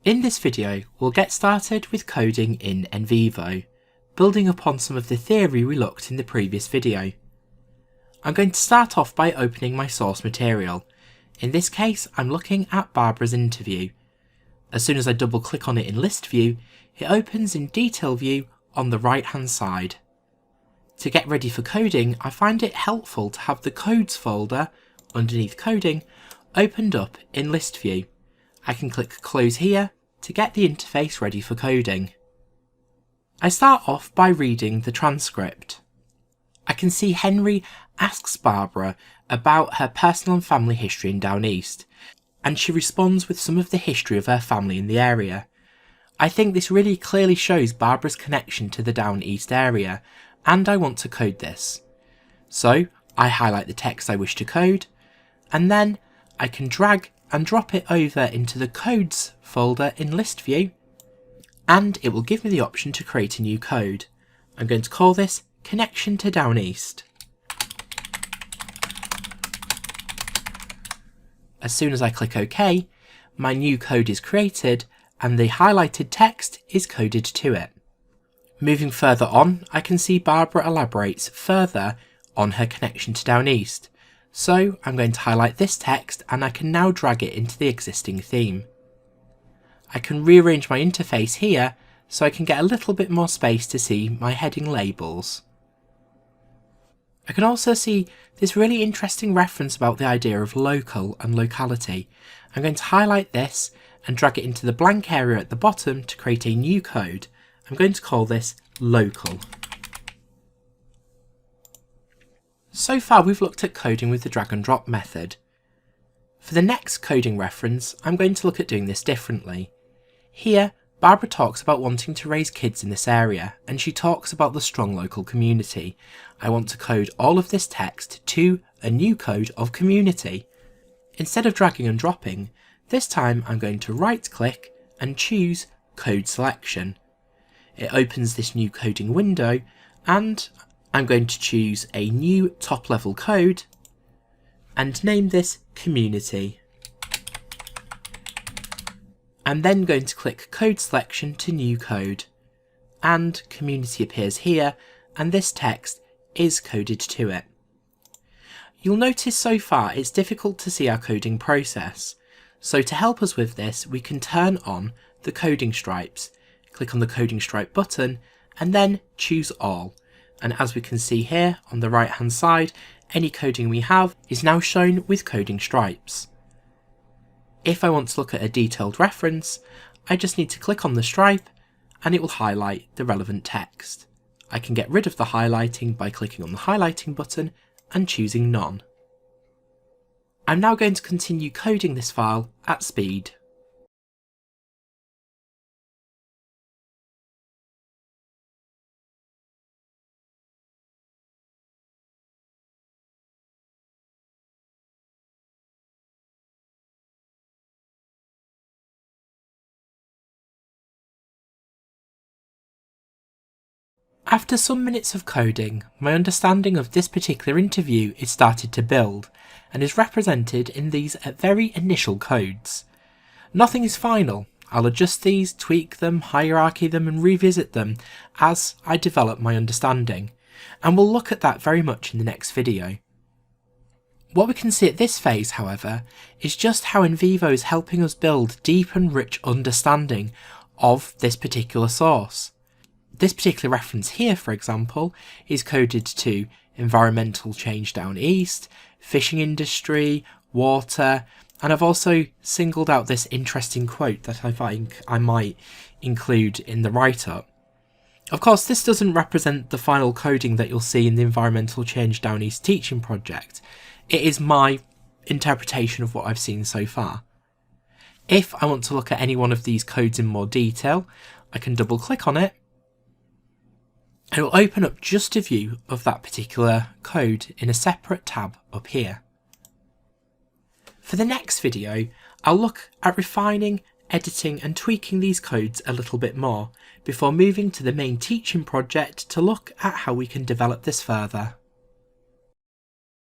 In this video, we'll get started with coding in NVivo, building upon some of the theory we looked in the previous video. I'm going to start off by opening my source material. In this case, I'm looking at Barbara's interview. As soon as I double click on it in list view, it opens in detail view on the right hand side. To get ready for coding, I find it helpful to have the codes folder underneath coding opened up in list view. I can click close here to get the interface ready for coding. I start off by reading the transcript. I can see Henry asks Barbara about her personal and family history in Down East, and she responds with some of the history of her family in the area. I think this really clearly shows Barbara's connection to the Down East area, and I want to code this. So I highlight the text I wish to code, and then I can drag and drop it over into the codes folder in list view, and it will give me the option to create a new code. I'm going to call this Connection to Down East. As soon as I click OK, my new code is created and the highlighted text is coded to it. Moving further on, I can see Barbara elaborates further on her connection to Down East. So I'm going to highlight this text and I can now drag it into the existing theme. I can rearrange my interface here so I can get a little bit more space to see my heading labels. I can also see this really interesting reference about the idea of local and locality. I'm going to highlight this and drag it into the blank area at the bottom to create a new code. I'm going to call this local. So far we've looked at coding with the drag and drop method. For the next coding reference, I'm going to look at doing this differently. Here, Barbara talks about wanting to raise kids in this area, and she talks about the strong local community. I want to code all of this text to a new code of community. Instead of dragging and dropping, this time I'm going to right click and choose Code Selection. It opens this new coding window, and I'm going to choose a new top level code and name this Community. I'm then going to click Code Selection to New Code, and Community appears here and this text is coded to it. You'll notice so far it's difficult to see our coding process, so to help us with this we can turn on the coding stripes. Click on the coding stripe button and then choose all. And as we can see here on the right hand side, any coding we have is now shown with coding stripes. If I want to look at a detailed reference, I just need to click on the stripe and it will highlight the relevant text. I can get rid of the highlighting by clicking on the highlighting button and choosing none. I'm now going to continue coding this file at speed. After some minutes of coding, my understanding of this particular interview is started to build, and is represented in these very initial codes. Nothing is final. I'll adjust these, tweak them, hierarchy them and revisit them as I develop my understanding, and we'll look at that very much in the next video. What we can see at this phase, however, is just how NVivo is helping us build deep and rich understanding of this particular source. This particular reference here, for example, is coded to environmental change down east, fishing industry, water, and I've also singled out this interesting quote that I think I might include in the write-up. Of course, this doesn't represent the final coding that you'll see in the environmental change down east teaching project. It is my interpretation of what I've seen so far. If I want to look at any one of these codes in more detail, I can double click on it. It will open up just a view of that particular code in a separate tab up here. For the next video, I'll look at refining, editing and tweaking these codes a little bit more before moving to the main teaching project to look at how we can develop this further.